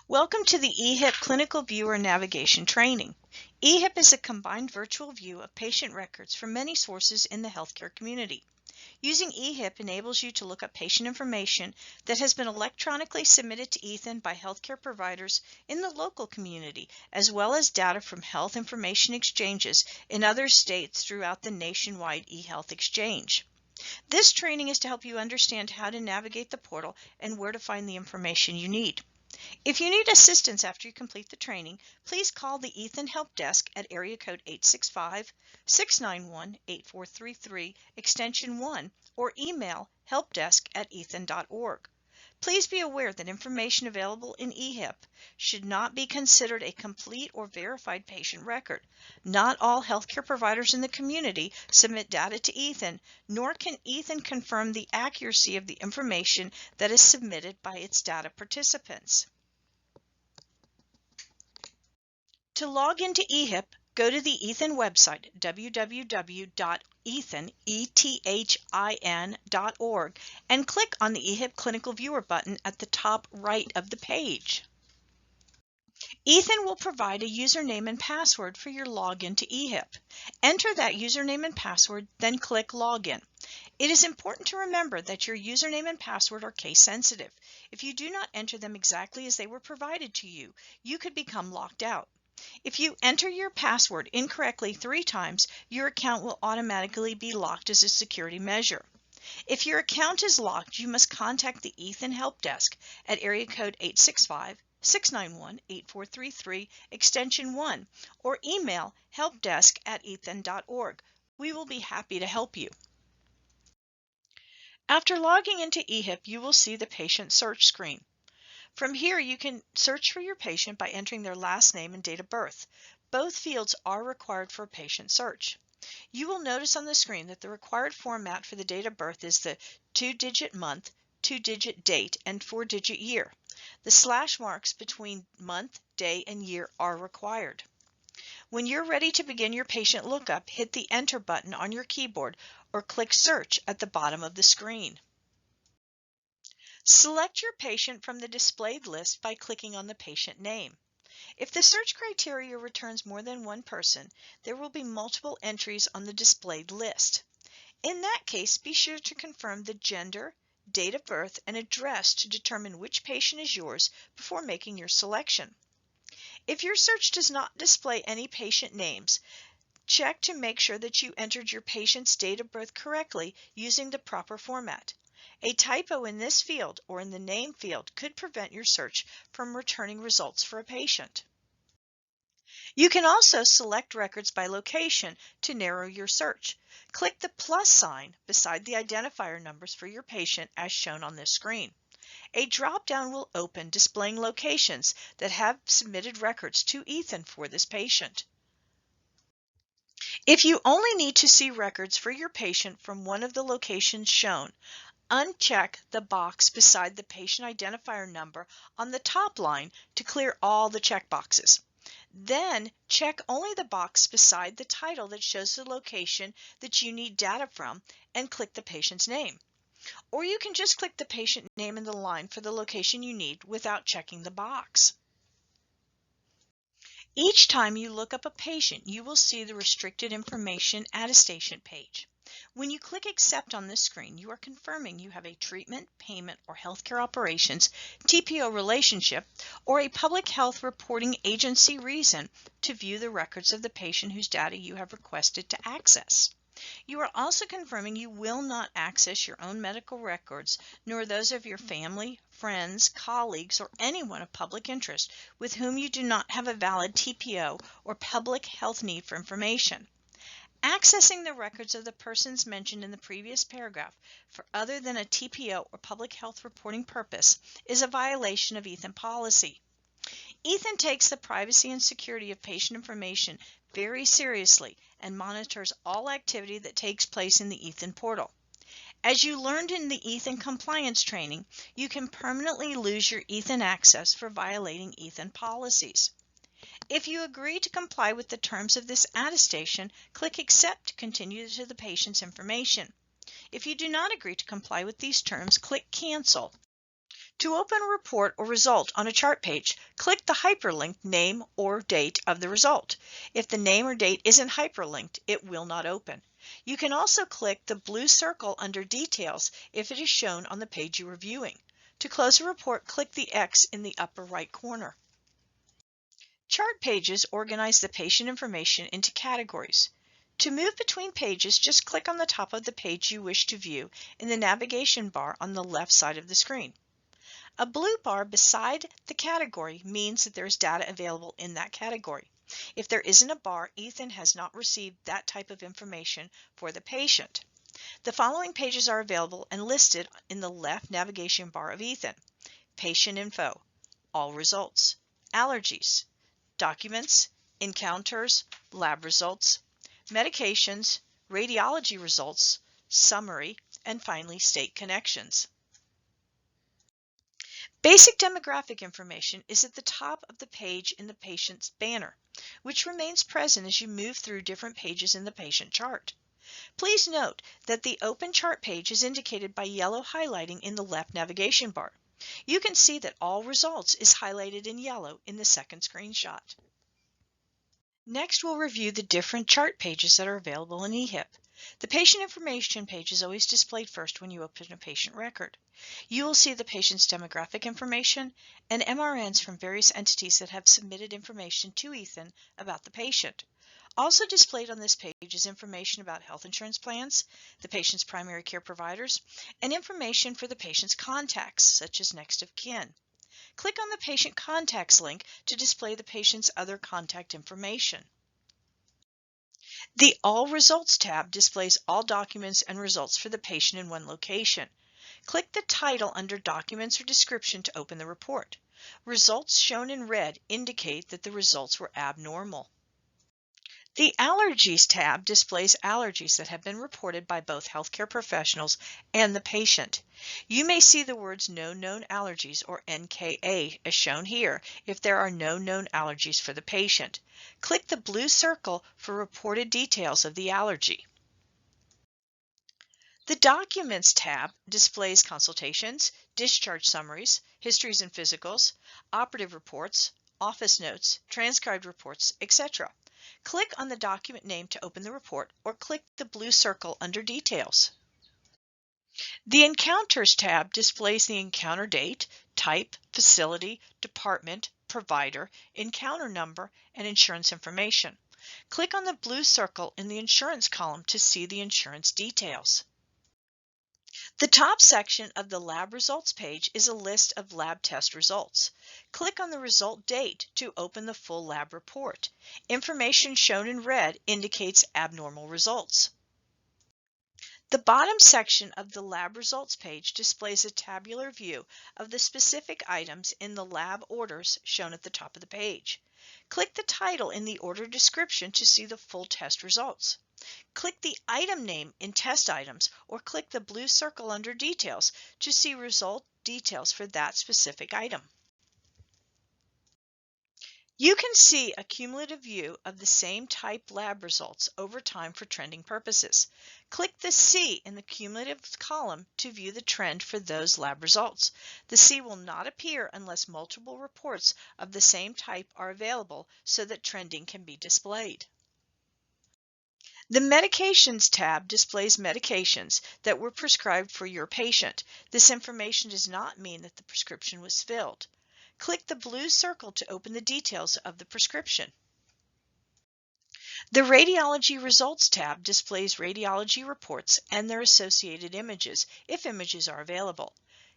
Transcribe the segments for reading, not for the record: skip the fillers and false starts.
Welcome to the eHIP Clinical Viewer Navigation Training. eHIP is a combined virtual view of patient records from many sources in the healthcare community. Using eHIP enables you to look up patient information that has been electronically submitted to Ethan by healthcare providers in the local community, as well as data from health information exchanges in other states throughout the nationwide eHealth exchange. This training is to help you understand how to navigate the portal and where to find the information you need. If you need assistance after you complete the training, please call the Ethan Help Desk at area code 865-691-8433 extension 1 or email helpdesk@ethan.org. Please be aware that information available in eHIP should not be considered a complete or verified patient record. Not all healthcare providers in the community submit data to Ethan, nor can Ethan confirm the accuracy of the information that is submitted by its data participants. To log into eHIP, go to the Ethan website, www.ethin.org, and click on the eHIP Clinical Viewer button at the top right of the page. Ethan will provide a username and password for your login to eHIP. Enter that username and password, then click Login. It is important to remember that your username and password are case sensitive. If you do not enter them exactly as they were provided to you, you could become locked out. If you enter your password incorrectly 3 times, your account will automatically be locked as a security measure. If your account is locked, you must contact the Ethan Help Desk at area code 865-691-8433 extension 1 or email helpdesk@ethin.org. We will be happy to help you. After logging into eHIP, you will see the patient search screen. From here, you can search for your patient by entering their last name and date of birth. Both fields are required for a patient search. You will notice on the screen that the required format for the date of birth is the 2-digit month, 2-digit date, and 4-digit year. The slash marks between month, day, and year are required. When you're ready to begin your patient lookup, hit the Enter button on your keyboard or click Search at the bottom of the screen. Select your patient from the displayed list by clicking on the patient name. If the search criteria returns more than one person, there will be multiple entries on the displayed list. In that case, be sure to confirm the gender, date of birth, and address to determine which patient is yours before making your selection. If your search does not display any patient names, check to make sure that you entered your patient's date of birth correctly using the proper format. A typo in this field or in the name field could prevent your search from returning results for a patient. You can also select records by location to narrow your search. Click the plus sign beside the identifier numbers for your patient as shown on this screen. A drop-down will open displaying locations that have submitted records to Ethan for this patient. If you only need to see records for your patient from one of the locations shown, uncheck the box beside the patient identifier number on the top line to clear all the checkboxes. Then check only the box beside the title that shows the location that you need data from and click the patient's name. Or you can just click the patient name in the line for the location you need without checking the box. Each time you look up a patient, you will see the Restricted Information Attestation page. When you click Accept on this screen, you are confirming you have a treatment, payment, or healthcare operations TPO relationship or a public health reporting agency reason to view the records of the patient whose data you have requested to access. You are also confirming you will not access your own medical records, nor those of your family, friends, colleagues, or anyone of public interest with whom you do not have a valid TPO or public health need for information. Accessing the records of the persons mentioned in the previous paragraph for other than a TPO or public health reporting purpose is a violation of Ethan policy. Ethan takes the privacy and security of patient information very seriously and monitors all activity that takes place in the Ethan portal. As you learned in the Ethan compliance training, you can permanently lose your Ethan access for violating Ethan policies. If you agree to comply with the terms of this attestation, click Accept to continue to the patient's information. If you do not agree to comply with these terms, click Cancel. To open a report or result on a chart page, click the hyperlinked name or date of the result. If the name or date isn't hyperlinked, it will not open. You can also click the blue circle under Details if it is shown on the page you are viewing. To close a report, click the X in the upper right corner. Chart pages organize the patient information into categories. To move between pages, just click on the top of the page you wish to view in the navigation bar on the left side of the screen. A blue bar beside the category means that there is data available in that category. If there isn't a bar, Ethan has not received that type of information for the patient. The following pages are available and listed in the left navigation bar of Ethan: Patient Info, All Results, Allergies, Documents, Encounters, Lab Results, Medications, Radiology Results, Summary, and finally State Connections. Basic demographic information is at the top of the page in the patient's banner, which remains present as you move through different pages in the patient chart. Please note that the open chart page is indicated by yellow highlighting in the left navigation bar. You can see that All Results is highlighted in yellow in the second screenshot. Next, we'll review the different chart pages that are available in eHIP. The patient information page is always displayed first when you open a patient record. You will see the patient's demographic information and MRNs from various entities that have submitted information to Ethan about the patient. Also displayed on this page is information about health insurance plans, the patient's primary care providers, and information for the patient's contacts, such as next of kin. Click on the Patient Contacts link to display the patient's other contact information. The All Results tab displays all documents and results for the patient in one location. Click the title under Documents or Description to open the report. Results shown in red indicate that the results were abnormal. The Allergies tab displays allergies that have been reported by both healthcare professionals and the patient. You may see the words No Known Allergies, or NKA, as shown here if there are no known allergies for the patient. Click the blue circle for reported details of the allergy. The Documents tab displays consultations, discharge summaries, histories and physicals, operative reports, office notes, transcribed reports, etc. Click on the document name to open the report, or click the blue circle under Details. The Encounters tab displays the encounter date, type, facility, department, provider, encounter number, and insurance information. Click on the blue circle in the Insurance column to see the insurance details. The top section of the Lab Results page is a list of lab test results. Click on the result date to open the full lab report. Information shown in red indicates abnormal results. The bottom section of the Lab Results page displays a tabular view of the specific items in the lab orders shown at the top of the page. Click the title in the order description to see the full test results. Click the item name in Test Items, or click the blue circle under Details to see result details for that specific item. You can see a cumulative view of the same type lab results over time for trending purposes. Click the C in the cumulative column to view the trend for those lab results. The C will not appear unless multiple reports of the same type are available so that trending can be displayed. The Medications tab displays medications that were prescribed for your patient. This information does not mean that the prescription was filled. Click the blue circle to open the details of the prescription. The Radiology Results tab displays radiology reports and their associated images, if images are available.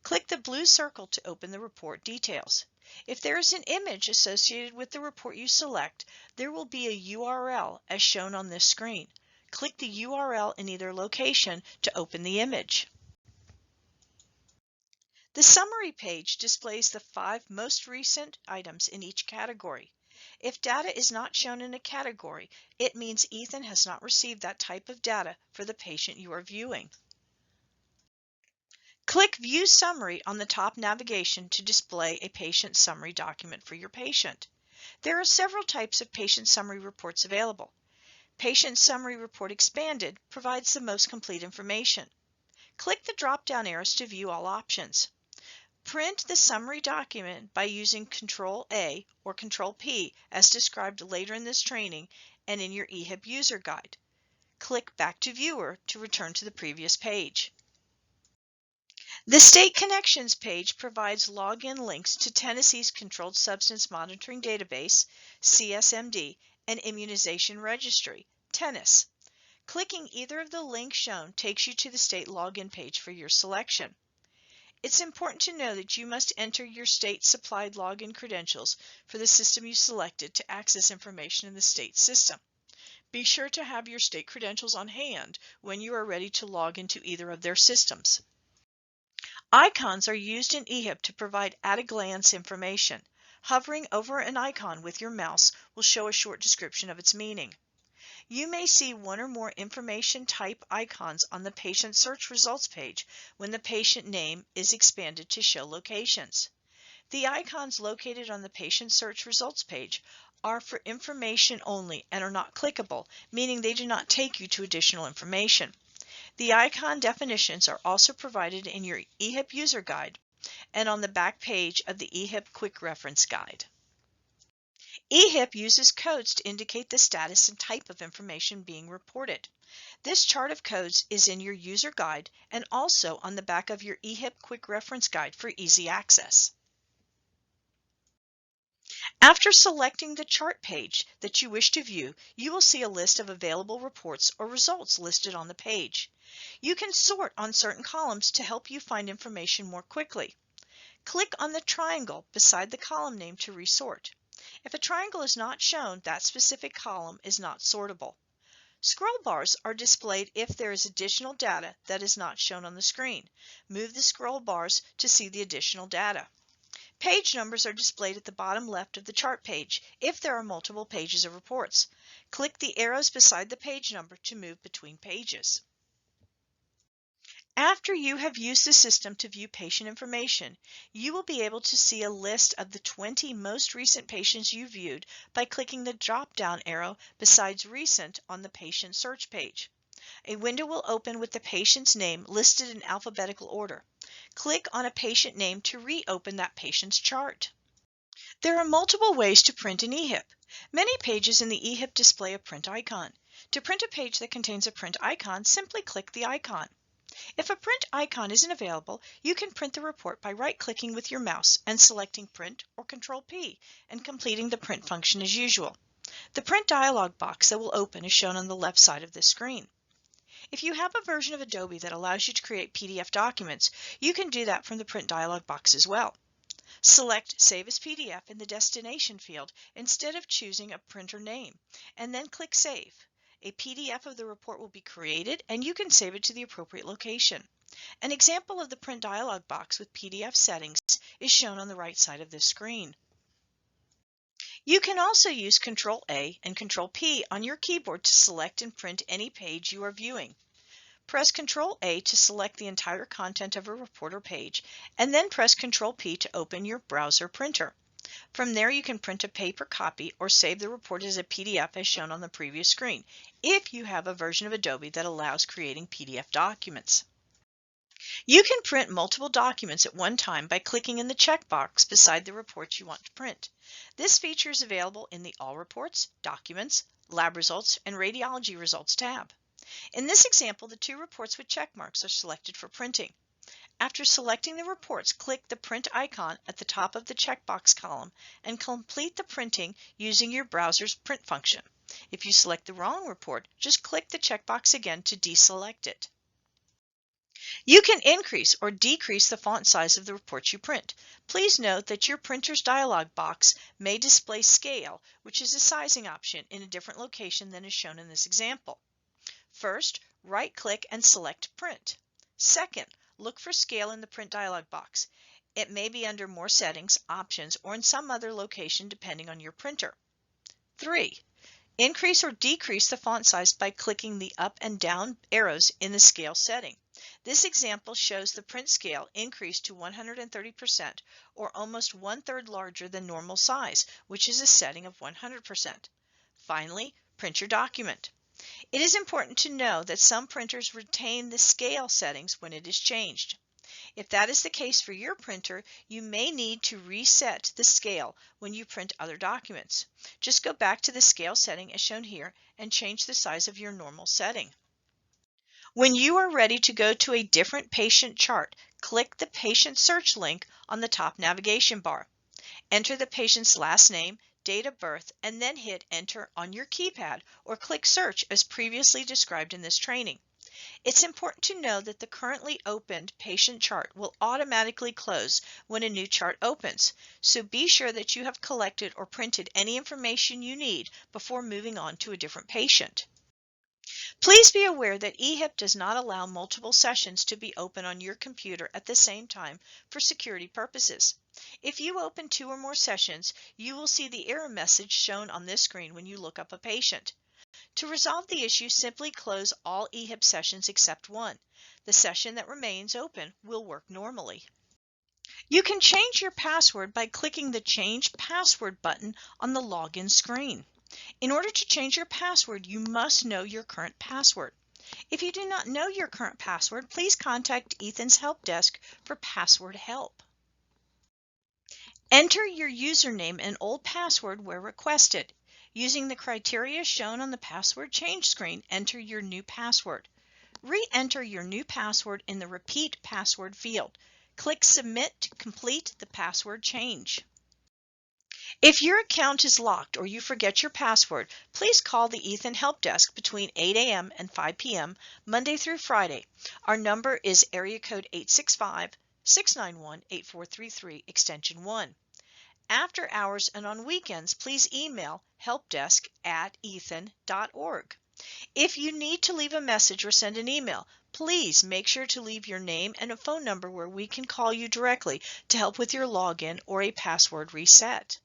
Click the blue circle to open the report details. If there is an image associated with the report you select, there will be a URL as shown on this screen. Click the URL in either location to open the image. The Summary page displays the 5 most recent items in each category. If data is not shown in a category, it means Ethan has not received that type of data for the patient you are viewing. Click View Summary on the top navigation to display a patient summary document for your patient. There are several types of patient summary reports available. Patient Summary Report Expanded provides the most complete information. Click the drop-down arrows to view all options. Print the summary document by using Control-A or Control-P as described later in this training and in your eHIP user guide. Click Back to Viewer to return to the previous page. The State Connections page provides login links to Tennessee's Controlled Substance Monitoring Database, CSMD, and Immunization Registry, TENNIS. Clicking either of the links shown takes you to the state login page for your selection. It's important to know that you must enter your state-supplied login credentials for the system you selected to access information in the state system. Be sure to have your state credentials on hand when you are ready to log into either of their systems. Icons are used in eHIP to provide at-a-glance information. Hovering over an icon with your mouse will show a short description of its meaning. You may see one or more information type icons on the patient search results page when the patient name is expanded to show locations. The icons located on the patient search results page are for information only and are not clickable, meaning they do not take you to additional information. The icon definitions are also provided in your eHIP user guide and on the back page of the eHIP Quick Reference Guide. eHIP uses codes to indicate the status and type of information being reported. This chart of codes is in your user guide and also on the back of your eHIP Quick Reference Guide for easy access. After selecting the chart page that you wish to view, you will see a list of available reports or results listed on the page. You can sort on certain columns to help you find information more quickly. Click on the triangle beside the column name to resort. If a triangle is not shown, that specific column is not sortable. Scroll bars are displayed if there is additional data that is not shown on the screen. Move the scroll bars to see the additional data. Page numbers are displayed at the bottom left of the chart page if there are multiple pages of reports. Click the arrows beside the page number to move between pages. After you have used the system to view patient information, you will be able to see a list of the 20 most recent patients you viewed by clicking the drop-down arrow besides Recent on the patient search page. A window will open with the patient's name listed in alphabetical order. Click on a patient name to reopen that patient's chart. There are multiple ways to print an eHIP. Many pages in the eHIP display a print icon. To print a page that contains a print icon, simply click the icon. If a print icon isn't available, you can print the report by right-clicking with your mouse and selecting Print or Control-P and completing the print function as usual. The print dialog box that will open is shown on the left side of this screen. If you have a version of Adobe that allows you to create PDF documents, you can do that from the print dialog box as well. Select Save as PDF in the Destination field instead of choosing a printer name, and then click Save. A PDF of the report will be created and you can save it to the appropriate location. An example of the print dialog box with PDF settings is shown on the right side of this screen. You can also use Control-A and Control-P on your keyboard to select and print any page you are viewing. Press Control-A to select the entire content of a report or page, and then press Control-P to open your browser printer. From there, you can print a paper copy or save the report as a PDF as shown on the previous screen, if you have a version of Adobe that allows creating PDF documents. You can print multiple documents at one time by clicking in the checkbox beside the reports you want to print. This feature is available in the All Reports, Documents, Lab Results, and Radiology Results tab. In this example, the two reports with check marks are selected for printing. After selecting the reports, click the print icon at the top of the checkbox column and complete the printing using your browser's print function. If you select the wrong report, just click the checkbox again to deselect it. You can increase or decrease the font size of the report you print. Please note that your printer's dialog box may display Scale, which is a sizing option in a different location than is shown in this example. First, right-click and select Print. Second, look for Scale in the print dialog box. It may be under More Settings, Options, or in some other location depending on your printer. 3. Increase or decrease the font size by clicking the up and down arrows in the Scale setting. This example shows the print scale increased to 130%, or almost one-third larger than normal size, which is a setting of 100%. Finally, print your document. It is important to know that some printers retain the scale settings when it is changed. If that is the case for your printer, you may need to reset the scale when you print other documents. Just go back to the scale setting as shown here and change the size of your normal setting. When you are ready to go to a different patient chart, click the patient search link on the top navigation bar. Enter the patient's last name, date of birth, and then hit enter on your keypad or click search as previously described in this training. It's important to know that the currently opened patient chart will automatically close when a new chart opens, so be sure that you have collected or printed any information you need before moving on to a different patient. Please be aware that eHIP does not allow multiple sessions to be open on your computer at the same time for security purposes. If you open 2 or more sessions, you will see the error message shown on this screen when you look up a patient. To resolve the issue, simply close all eHIP sessions except one. The session that remains open will work normally. You can change your password by clicking the Change Password button on the login screen. In order to change your password, you must know your current password. If you do not know your current password, please contact Ethan's help desk for password help. Enter your username and old password where requested. Using the criteria shown on the password change screen, enter your new password. Re-enter your new password in the Repeat Password field. Click Submit to complete the password change. If your account is locked or you forget your password, please call the Ethan Help Desk between 8 a.m. and 5 p.m. Monday through Friday. Our number is area code 865-691-8433, extension 1. After hours and on weekends, please email helpdesk@ethan.org. If you need to leave a message or send an email, please make sure to leave your name and a phone number where we can call you directly to help with your login or a password reset.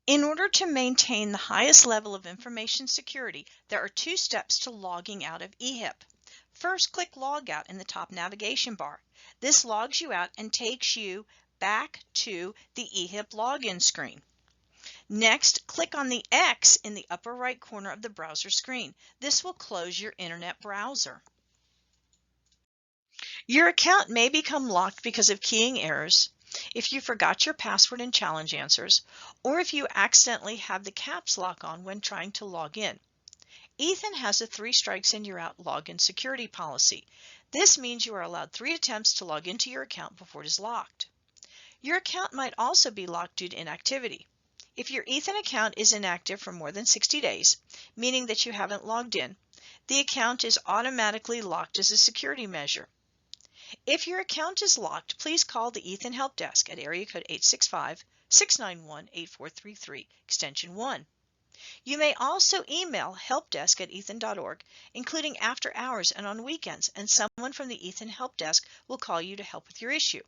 In order to maintain the highest level of information security, there are 2 steps to logging out of eHIP. First, click Log Out in the top navigation bar. This logs you out and takes you back to the eHIP login screen. Next, click on the X in the upper right corner of the browser screen. This will close your internet browser. Your account may become locked because of keying errors, if you forgot your password and challenge answers, or if you accidentally have the caps lock on when trying to log in. Ethan has a 3 strikes and you're out login security policy. This means you are allowed 3 attempts to log into your account before it is locked. Your account might also be locked due to inactivity. If your Ethan account is inactive for more than 60 days, meaning that you haven't logged in, the account is automatically locked as a security measure. If your account is locked, please call the Ethan Help Desk at area code 865-691-8433, extension 1. You may also email helpdesk@ethan.org, including after hours and on weekends, and someone from the Ethan Help Desk will call you to help with your issue.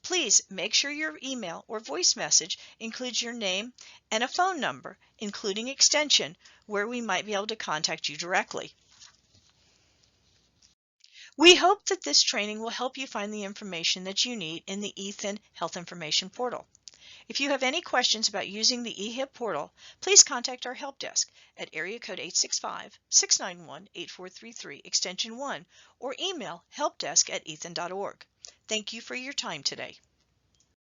Please make sure your email or voice message includes your name and a phone number, including extension, where we might be able to contact you directly. We hope that this training will help you find the information that you need in the Ethan Health Information Portal. If you have any questions about using the eHIP portal, please contact our help desk at area code 865-691-8433, extension 1, or email helpdesk@ethan.org. Thank you for your time today.